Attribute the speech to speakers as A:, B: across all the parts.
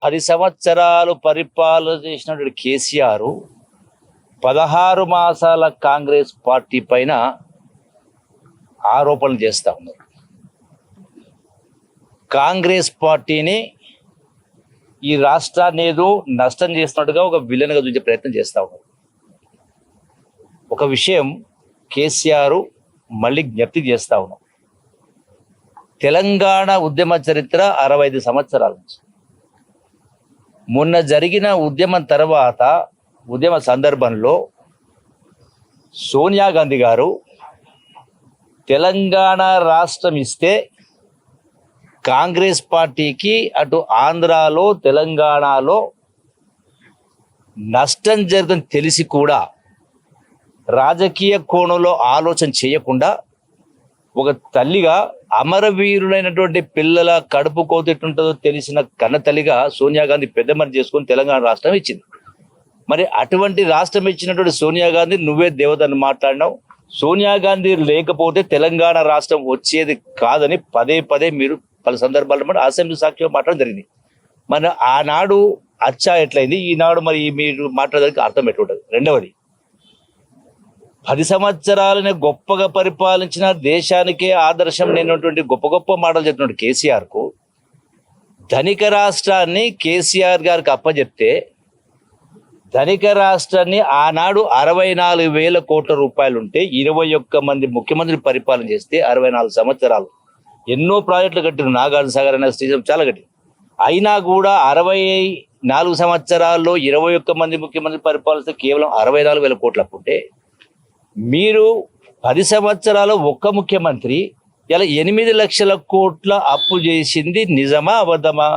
A: 10 సంవత్సరాలు పరిపాలన చేసినటువంటి కేసీఆర్ 16 మాసాల కాంగ్రెస్ పార్టీ పైన ఆరోపణలు చేస్తూ ఉన్నారు. కాంగ్రెస్ పార్టీని ఈ రాష్ట్రాన్ని ఏదో నష్టం చేస్తున్నట్టుగా ఒక విలన్గా చూసే ప్రయత్నం చేస్తూ ఉన్నారు. ఒక విషయం కేసీఆర్ మళ్ళీ జ్ఞప్తి చేస్తూ ఉన్నాం. తెలంగాణ ఉద్యమ చరిత్ర 65 సంవత్సరాల నుంచి. మొన్న జరిగిన ఉద్యమం తర్వాత ఉద్యమ సందర్భంలో సోనియా గాంధీ గారు తెలంగాణ రాష్ట్రం ఇస్తే కాంగ్రెస్ పార్టీకి అటు ఆంధ్రాలో తెలంగాణలో నష్టం జరుగుతుందని తెలిసి కూడా రాజకీయ కోణంలో ఆలోచన చేయకుండా ఒక తల్లిగా అమరవీరులైనటువంటి పిల్లల కడుపు కోతెట్టుంటుందో తెలిసిన కన్న తల్లిగా సోనియా గాంధీ పెద్ద మనిషి చేసుకొని తెలంగాణ రాష్ట్రం ఇచ్చింది. మరి అటువంటి రాష్ట్రం ఇచ్చినటువంటి సోనియా గాంధీ నువ్వే దేవతని మాట్లాడినావు. సోనియా గాంధీ లేకపోతే తెలంగాణ రాష్ట్రం వచ్చేది కాదని పదే పదే మీరు పలు సందర్భాల్లో అసెంబ్లీ సాక్షిగా మాట్లాడడం జరిగింది. మరి ఆనాడు అచ్చా ఎట్లయింది, ఈనాడు మరి మీరు మాట్లాడడానికి అర్థం ఎట్లుంటుంది? రెండవది, 10 సంవత్సరాలని గొప్పగా పరిపాలించిన దేశానికే ఆదర్శం లేనటువంటి గొప్ప గొప్ప మాటలు చెప్పినటువంటి కేసీఆర్కు ధనిక రాష్ట్రాన్ని కేసీఆర్ గారికి అప్పచెప్తే ధనిక రాష్ట్రాన్ని ఆనాడు 64,000 కోట్ల రూపాయలు ఉంటే 21 మంది ముఖ్యమంత్రి పరిపాలన చేస్తే 64 సంవత్సరాలు ఎన్నో ప్రాజెక్టులు కట్టిన నాగార్జున సాగర్ అనే స్టేషన్ చాలా కట్టి అయినా కూడా 64 సంవత్సరాల్లో 21 మంది ముఖ్యమంత్రి పరిపాలిస్తే కేవలం 64,000 కోట్లు అప్పుంటే మీరు 10 సంవత్సరాలు ఒక్క ముఖ్యమంత్రి ఇలా 8 లక్షల కోట్ల అప్పు చేసింది నిజమా అబద్ధమా?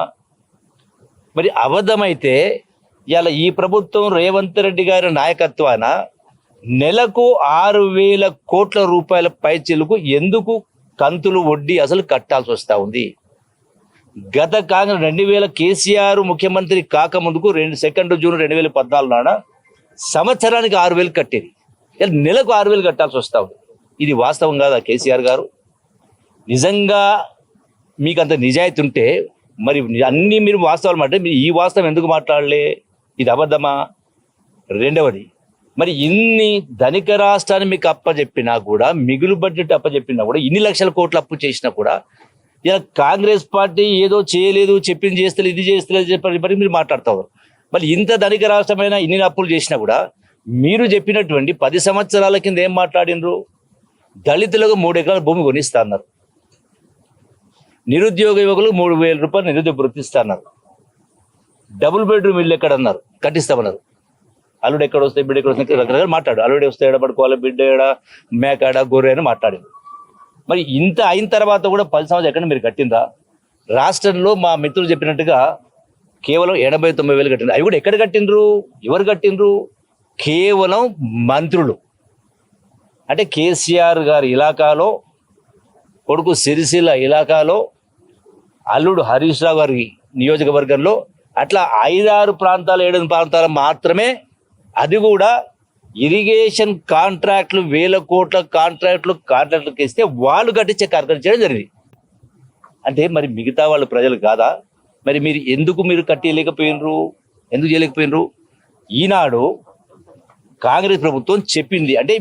A: మరి అబద్ధమైతే ఇలా ఈ ప్రభుత్వం రేవంత్ రెడ్డి గారి నాయకత్వాన నెలకు 6,000 కోట్ల రూపాయల పైచిలకు ఎందుకు కంతులు వడ్డీ అసలు కట్టాల్సి వస్తూ ఉంది? గత కాంగ్రెస్ 2000 కేసీఆర్ ముఖ్యమంత్రి కాకముందుకు 2 జూన్ 2014 నాడ సంవత్సరానికి 6,000 కట్టేది, నెలకు 6,000 కట్టాల్సి వస్తూ ఉంది. ఇది వాస్తవం కాదా కేసీఆర్ గారు? నిజంగా మీకు అంత నిజాయితీ ఉంటే మరి అన్నీ మీరు వాస్తవాలు మాట్లాడే మీరు ఈ వాస్తవం ఎందుకు మాట్లాడలే? ఇది అబద్ధమా? రెండవది, మరి ఇన్ని ధనిక రాష్ట్రాన్ని మీకు అప్పచెప్పినా కూడా, మిగులు బడ్జెట్ అప్పచెప్పినా కూడా, ఇన్ని లక్షల కోట్లు అప్పు చేసినా కూడా ఇలా కాంగ్రెస్ పార్టీ ఏదో చేయలేదు, చెప్పింది చేస్తలేదు, ఇది చేస్తలేదు చెప్పి మరి మీరు మాట్లాడుతారు. మరి ఇంత ధనిక రాష్ట్రమైన ఇన్ని అప్పులు చేసినా కూడా మీరు చెప్పినటువంటి 10 సంవత్సరాల కింద ఏం మాట్లాడినరు? దళితులకు 3 ఎకరాల భూమి కొనిస్తా అన్నారు, నిరుద్యోగ యువకులకు 3,000 రూపాయలు నిరుద్యోగ వృత్తిస్తా అన్నారు, డబుల్ బెడ్రూమ్ ఇల్లు ఎక్కడన్నారు కట్టిస్తామన్నారు. అల్లుడు ఎక్కడ వస్తే బిడ్డ ఎక్కడ వస్తే రకరకాల మాట్లాడు, అల్లుడు వస్తే ఎడ పడుకోవాలి, బిడ్డ ఎడ, మేకాడ, గొర్రె అని మాట్లాడింది. మరి ఇంత అయిన తర్వాత కూడా 10 సంవత్సరాలు ఎక్కడ మీరు కట్టిందా? రాష్ట్రంలో మా మిత్రులు చెప్పినట్టుగా కేవలం 89,000 కట్టిండ్రు. అవి కూడా ఎక్కడ కట్టిండ్రు? ఎవరు కట్టిండ్రు? కేవలం మంత్రులు. అంటే కేసీఆర్ గారి ఇలాకాలో, కొడుకు సిరిసిల్ల ఇలాకాలో, అల్లుడు హరీష్ రావు గారి నియోజకవర్గంలో అట్లా 5-6 ప్రాంతాలు 7 ప్రాంతాలు మాత్రమే, అది కూడా ఇరిగేషన్ కాంట్రాక్టులు 1,000 కోట్ల కాంట్రాక్టులకు ఇస్తే వాళ్ళు కట్టించే కార్యక్రమం చేయడం జరిగింది. అంటే మరి మిగతా వాళ్ళు ప్రజలు కాదా? మరి మీరు కట్టలేకపోయినరు, ఎందుకు చేయలేకపోయినరు? ఈనాడు కాంగ్రెస్ ప్రభుత్వం చెప్పింది అంటే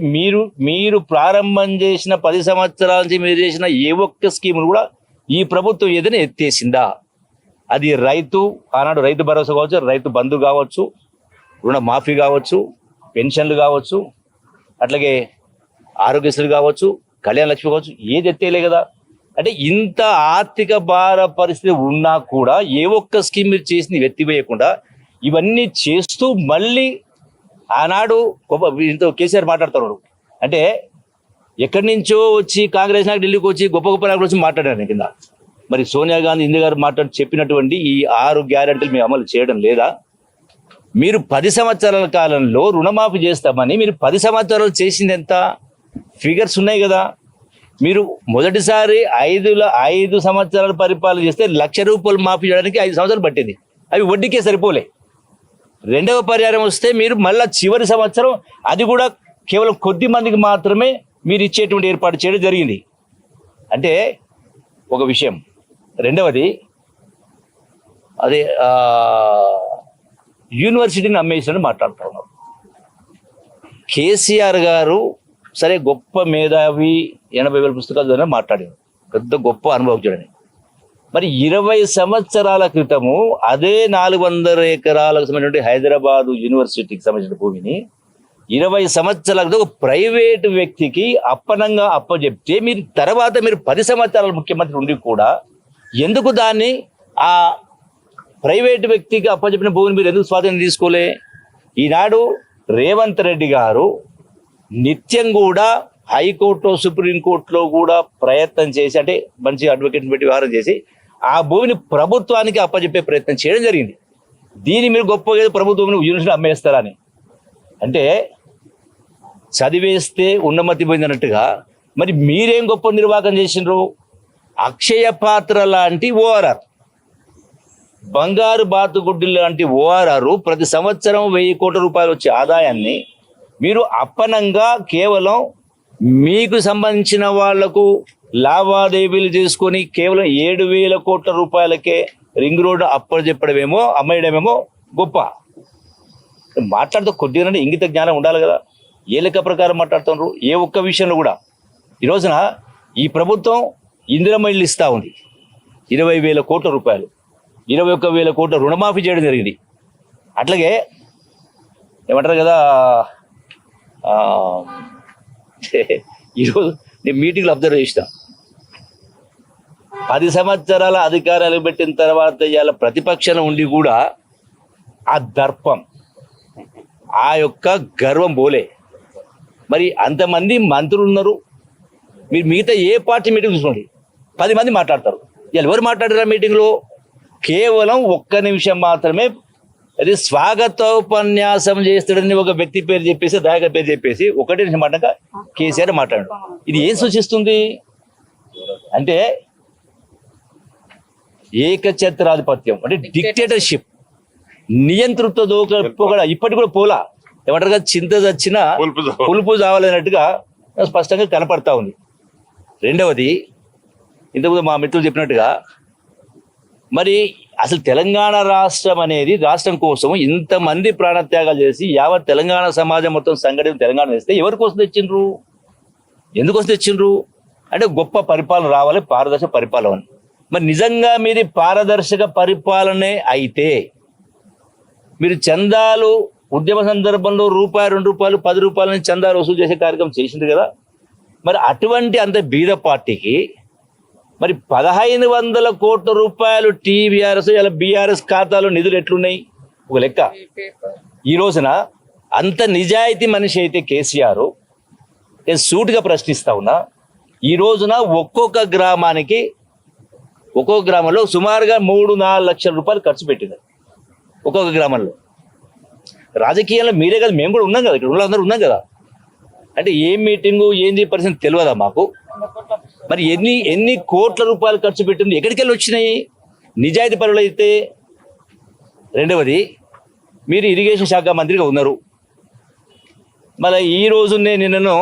A: మీరు ప్రారంభం చేసిన 10 సంవత్సరాల నుంచి మీరు చేసిన ఏ ఒక్క స్కీమును కూడా ఈ ప్రభుత్వం ఏదైనా ఎత్తేసిందా? అది ఆనాడు రైతు భరోసా కావచ్చు, రైతు బంధు కావచ్చు, రుణమాఫీ కావచ్చు, పెన్షన్లు కావచ్చు, అట్లాగే ఆరోగ్యశ్రీ కావచ్చు, కళ్యాణ లక్ష్మి కావచ్చు, ఏది ఎత్తేలే కదా. అంటే ఇంత ఆర్థిక భార పరిస్థితి ఉన్నా కూడా ఏ ఒక్క స్కీమ్ మీరు చేసింది ఎత్తివేయకుండా ఇవన్నీ చేస్తూ మళ్ళీ ఆనాడు కేసీఆర్ మాట్లాడుతున్నాడు అంటే ఎక్కడి నుంచో వచ్చి కాంగ్రెస్ నాయకులు ఢిల్లీకి వచ్చి గొప్ప నాయకులు వచ్చి మాట్లాడారు కింద. మరి సోనియా గాంధీ ఇందిరా గారు చెప్పినటువంటి ఈ 6 గ్యారెంటీలు మీరు అమలు చేయడం లేదా? మీరు 10 సంవత్సరాల కాలంలో రుణమాఫీ చేస్తామని మీరు 10 సంవత్సరాలు చేసింది ఎంత? ఫిగర్స్ ఉన్నాయి కదా. మీరు మొదటిసారి 5 సంవత్సరాలు పరిపాలన చేస్తే 1,00,000 రూపాయలు మాఫీ చేయడానికి 5 సంవత్సరాలు పట్టింది, అవి వడ్డీకే సరిపోలే. రెండవ పర్యాయం వస్తే మీరు మళ్ళా చివరి సంవత్సరం అది కూడా కేవలం కొద్ది మందికి మాత్రమే మీరు ఇచ్చేటువంటి ఏర్పాటు చేయడం జరిగింది. అంటే ఒక విషయం. రెండవది అదే యూనివర్సిటీని అమ్మేసినట్టు మాట్లాడుతూ ఉన్నారు. కేసీఆర్ గారు సరే గొప్ప మేధావి, 80,000 పుస్తకాలు చదివి మాట్లాడారు, పెద్ద గొప్ప అనుభవజ్ఞుడని. మరి 20 సంవత్సరాల క్రితము అదే 400 ఎకరాలకు సంబంధించిన హైదరాబాదు యూనివర్సిటీకి సంబంధించిన భూమిని 20 సంవత్సరాల క్రితం ఒక ప్రైవేటు వ్యక్తికి అప్పనంగా అప్పచెప్తే మీరు తర్వాత మీరు 10 సంవత్సరాల ముఖ్యమంత్రి ఉండి కూడా ఎందుకు దాన్ని ఆ ప్రైవేటు వ్యక్తికి అప్పచెప్పిన భూమిని మీరు ఎందుకు స్వాధీనం తీసుకోలే? ఈనాడు రేవంత్ రెడ్డి గారు నిత్యం కూడా హైకోర్టు, సుప్రీంకోర్టులో కూడా ప్రయత్నం చేసి, అంటే మంచి అడ్వకేట్ని పెట్టి వ్యవహారం చేసి ఆ భూమిని ప్రభుత్వానికి అప్పచెప్పే ప్రయత్నం చేయడం జరిగింది. దీన్ని మీరు గొప్పగా ప్రభుత్వం యూనివర్సిటీ అమ్మేస్తారని అంటే చదివేస్తే ఉన్నమతి పోయిందన్నట్టుగా మరి మీరేం గొప్ప నిర్వాహకం చేసినారు? అక్షయ పాత్ర లాంటి ఓఆర్ఆర్, బంగారు బాతుగుడ్డి లాంటి ఓఆర్ఆర్ ప్రతి సంవత్సరం 1,000 కోట్ల రూపాయలు వచ్చే ఆదాయాన్ని మీరు అప్పనంగా కేవలం మీకు సంబంధించిన వాళ్లకు లావాదేవీలు చేసుకొని కేవలం 7,000 కోట్ల రూపాయలకే రింగ్ రోడ్డు అప్పచెప్పడమేమో, అమ్మేయడమేమో గొప్ప. మాట్లాడుతూ కొద్దిగా ఇంగిత జ్ఞానం ఉండాలి కదా. ఏ లెక్క ప్రకారం మాట్లాడుతున్నారు? ఏ ఒక్క విషయంలో కూడా ఈ రోజున ఈ ప్రభుత్వం ఇందిరమ్మ ఇల్లు ఇస్తూ ఉంది, 20,000 కోట్ల రూపాయలు, 21,000 కోట్ల రుణమాఫీ చేయడం జరిగింది. అట్లాగే ఏమంటారు కదా, ఈరోజు నేను మీటింగ్లో అబ్జర్వ్ చేసిన, 10 సంవత్సరాల అధికారాలు పెట్టిన తర్వాత ఇవాళ ప్రతిపక్షంలో ఉండి కూడా ఆ దర్పం, ఆ యొక్క గర్వం పోలే. మరి అంతమంది మంత్రులు ఉన్నారు, మీరు మిగతా ఏ పార్టీ మీటింగ్ చూసుకోండి 10 మంది మాట్లాడతారు. ఇవాళ ఎవరు మాట్లాడారు మీటింగ్లో? కేవలం 1 నిమిషం మాత్రమే అది స్వాగతోపన్యాసం చేస్తాడని ఒక వ్యక్తి పేరు చెప్పేసి, దయాకర్ పేరు చెప్పేసి 1 నిమిషం మాట్లాక కేసీఆర్ మాట్లాడు. ఇది ఏం సూచిస్తుంది అంటే ఏకఛత్రాధిపత్యం, అంటే డిక్టేటర్షిప్, నియంతృత్వ దోకడ ఇప్పటికి కూడా పోలా. ఏమంటారు కదా, చింత చచ్చినా పులుపు చావాలన్నట్టుగా స్పష్టంగా కనపడతా ఉంది. రెండవది, ఇంతకుముందు మా మిత్రులు చెప్పినట్టుగా మరి అసలు తెలంగాణ రాష్ట్రం అనేది, రాష్ట్రం కోసం ఇంతమంది ప్రాణత్యాగాలు చేసి యావత్ తెలంగాణ సమాజం మొత్తం సంఘటన తెలంగాణ చేస్తే ఎవరి కోసం తెచ్చిండ్రు? ఎందుకోసం తెచ్చిండ్రు? అంటే గొప్ప పరిపాలన రావాలి, పారదర్శక పరిపాలన. మరి నిజంగా మీది పారదర్శక పరిపాలనే అయితే మీరు చందాలు ఉద్యమ సందర్భంలో రూపాయి, 2 రూపాయలు, 10 రూపాయలని చందాలు వసూలు చేసే కార్యక్రమం చేసింది కదా. మరి అటువంటి అంత బీద పార్టీకి మరి 1,500 కోట్ల రూపాయలు టీవీఆర్ఎస్ ఇలా బీఆర్ఎస్ ఖాతాలో నిధులు ఎట్లున్నాయి ఒక లెక్క. ఈ రోజున అంత నిజాయితీ మనిషి అయితే కేసీఆర్, నేను సూటిగా ప్రశ్నిస్తా ఉన్నా, ఈ రోజున ఒక్కొక్క గ్రామంలో సుమారుగా 3-4 లక్షల రూపాయలు ఖర్చు పెట్టింది ఒక్కొక్క గ్రామంలో. రాజకీయాల్లో మీరే కదా, మేము కూడా ఉన్నాం కదా, ఇక్కడ అందరూ ఉన్నాం కదా. అంటే ఏం మీటింగు ఏంది పరిస్థితి తెలియదా మాకు? మరి ఎన్ని కోట్ల రూపాయలు ఖర్చు పెట్టింది, ఎక్కడికి వెళ్ళి వచ్చినాయి నిజాయితీ పరులు అయితే? రెండవది, మీరు ఇరిగేషన్ శాఖ మంత్రిగా ఉన్నారు, మళ్ళీ ఈ రోజు నిన్నను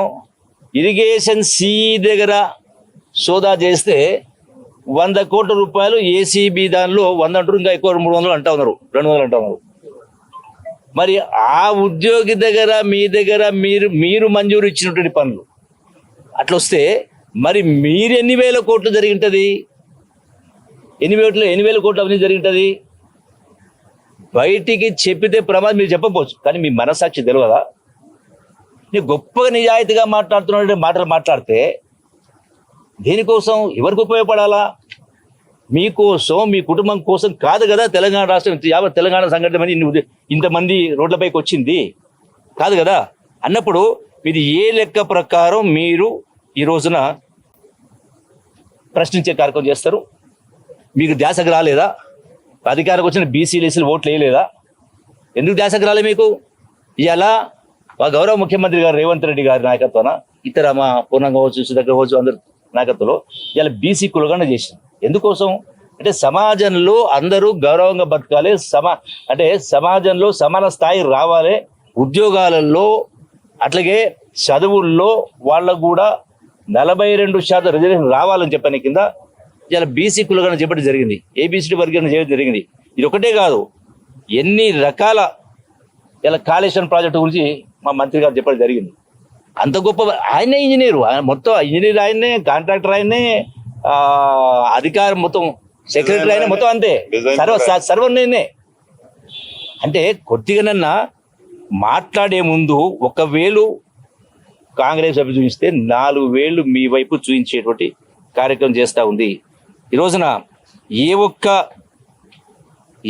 A: ఇరిగేషన్ సిఈ దగ్గర సోదా చేస్తే 100 కోట్ల రూపాయలు ఏసీబీ దానిలో 100 అంటారు, ఇంకా ఎక్కువ 300 అంటా ఉన్నారు, 200 అంటా ఉన్నారు. మరి ఆ ఉద్యోగి దగ్గర మీ దగ్గర మీరు మంజూరు ఇచ్చినటువంటి పనులు అట్లా వస్తే మరి మీరు ఎన్ని వేల కోట్లు జరిగి ఉంటుంది? ఎన్ని వేల కోట్లు అవినీతి జరిగి ఉంటుంది? బయటికి చెప్పితే ప్రమాదం, మీరు చెప్పకపోవచ్చు, కానీ మీ మనసాక్షి తెలియదా? నీ గొప్పగా నిజాయితీగా మాట్లాడుతున్న మాటలు మాట్లాడితే దేనికోసం, ఎవరికి ఉపయోగపడాలా? మీకోసం, మీ కుటుంబం కోసం కాదు కదా తెలంగాణ రాష్ట్రం, యావత్ తెలంగాణ సంఘటన ఇంతమంది రోడ్లపైకి వచ్చింది కాదు కదా. అన్నప్పుడు మీది ఏ లెక్క ప్రకారం మీరు ఈ రోజున ప్రశ్నించే కార్యక్రమం చేస్తారు? మీకు ధ్యాసకు రాలేదా? అధికారికి వచ్చిన బీసీలు ఓట్లు వేయలేదా? ఎందుకు ధ్యాసకు రాలే మీకు? ఇలా మా గౌరవ ముఖ్యమంత్రి గారు రేవంత్ రెడ్డి గారి నాయకత్వాన, ఇతర మా పూర్ణంగా కావచ్చు, సుధాకర్ కావచ్చు, అందరు నాయకత్వంలో ఇలా బీసీ కులగణ చేసింది. ఎందుకోసం అంటే సమాజంలో అందరూ గౌరవంగా బతకాలి, అంటే సమాజంలో సమాన స్థాయి రావాలి, ఉద్యోగాలలో అట్లాగే చదువుల్లో వాళ్ళకు కూడా 42% రిజర్వేషన్ రావాలని చెప్పని కింద ఇలా బీసీ కులగణ చెప్పడం జరిగింది, ఏబిసిడి వర్గీకరణ చేయడం జరిగింది. ఇది ఒకటే కాదు, ఎన్ని రకాల ఇలా కాళేశ్వరం ప్రాజెక్టు గురించి మా మంత్రి గారు చెప్పడం జరిగింది. అంత గొప్ప ఆయనే ఇంజనీరు, మొత్తం ఇంజనీర్ ఆయనే, కాంట్రాక్టర్ ఆయనే, అధికారం మొత్తం సెక్రటరీ అయినా మొత్తం అంతే, సర్వనే. అంటే కొద్దిగానన్నా మాట్లాడే ముందు 1,000 కాంగ్రెస్ వైపు చూపిస్తే 4,000 మీ వైపు చూపించేటువంటి కార్యక్రమం చేస్తూ ఉంది. ఈ రోజున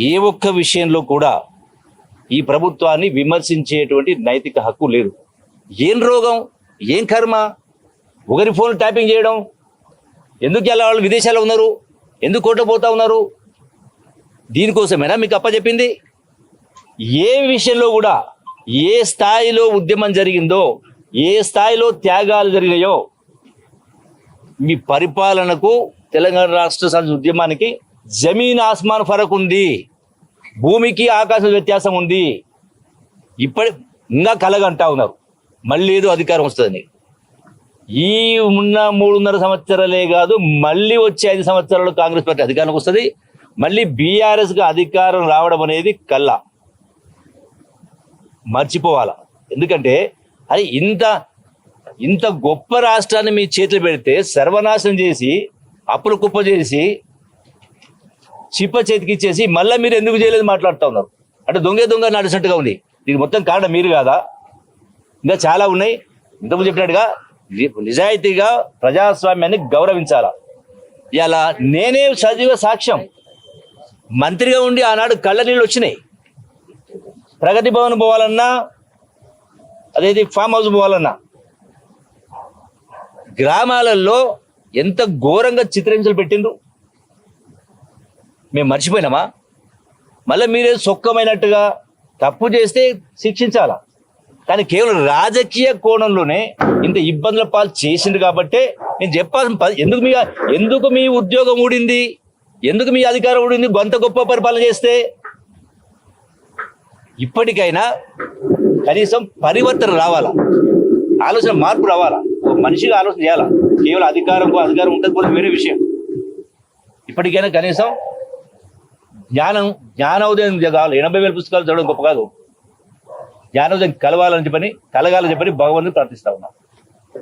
A: ఏ ఒక్క విషయంలో కూడా ఈ ప్రభుత్వాన్ని విమర్శించేటువంటి నైతిక హక్కు లేదు. ఏం రోగం, ఏం కర్మ, ఒకరి ఫోన్ ట్యాపింగ్ చేయడం, ఎందుకు ఎలా వాళ్ళు విదేశాల్లో ఉన్నారు, ఎందుకు కోర్టులో పోతా ఉన్నారు, దీనికోసమేనా మీకు అప్పచెప్పింది? ఏ విషయంలో కూడా ఏ స్థాయిలో ఉద్యమం జరిగిందో, ఏ స్థాయిలో త్యాగాలు జరిగాయో, మీ పరిపాలనకు తెలంగాణ రాష్ట్ర సమితి ఉద్యమానికి జమీన్ ఆస్మాన్ ఫరక్ ఉంది, భూమికి ఆకాశం వ్యత్యాసం ఉంది. ఇంకా కలగంటా ఉన్నారు మళ్ళీ ఏదో అధికారం వస్తుందని. ఈ ఉన్న 3.5 సంవత్సరాలే కాదు, మళ్ళీ వచ్చే 5 సంవత్సరాలు కాంగ్రెస్ పార్టీ అధికారంలోకి వస్తుంది. మళ్ళీ బీఆర్ఎస్గా అధికారం రావడం అనేది కల్లా మర్చిపోవాలా. ఎందుకంటే అది ఇంత గొప్ప రాష్ట్రాన్ని మీ చేతులు పెడితే సర్వనాశనం చేసి, అప్పులు కుప్ప చేసి, చిప్ప చేతికిచ్చేసి మళ్ళీ మీరు ఎందుకు చేయలేదు మాట్లాడుతూ ఉన్నారు. అంటే దొంగ నడిచినట్టుగా ఉంది. దీనికి మొత్తం కారణం మీరు కాదా? ఇంకా చాలా ఉన్నాయి. ఇంతకుముందు చెప్పినట్టుగా నిజాయితీగా ప్రజాస్వామ్యాన్ని గౌరవించాలా. ఇలా నేనే సజీవ సాక్ష్యం. మంత్రిగా ఉండి ఆనాడు కళ్ళ నీళ్ళు వచ్చినాయి. ప్రగతి భవన్ పోవాలన్నా, అదేది ఫామ్ హౌస్ పోవాలన్నా, గ్రామాలలో ఎంత ఘోరంగా చిత్రహింసలు పెట్టిండ్రు. మేము మర్చిపోయినామా? మళ్ళీ మీరే సొక్కమైనట్టుగా తప్పు చేస్తే శిక్షించాలా. కానీ కేవలం రాజకీయ కోణంలోనే ఇంత ఇబ్బందుల పాలు చేసిండు కాబట్టే నేను చెప్పాల్సిన ఎందుకు మీ ఉద్యోగం ఊడింది, ఎందుకు మీ అధికారం ఊడింది అంత గొప్ప పరిపాలన చేస్తే? ఇప్పటికైనా కనీసం పరివర్తన రావాలా, ఆలోచన మార్పు రావాలా, మనిషిగా ఆలోచన చేయాలా. కేవలం అధికారం ఉంటుంది కూడా వేరే విషయం. ఇప్పటికైనా కనీసం జ్ఞానోదయం కావాలి. 80,000 పుస్తకాలు చదవడం గొప్ప కాదు. జ్ఞానోదయం కలగాలని చెప్పని భగవంతుని ప్రార్థిస్తా ఉన్నాం.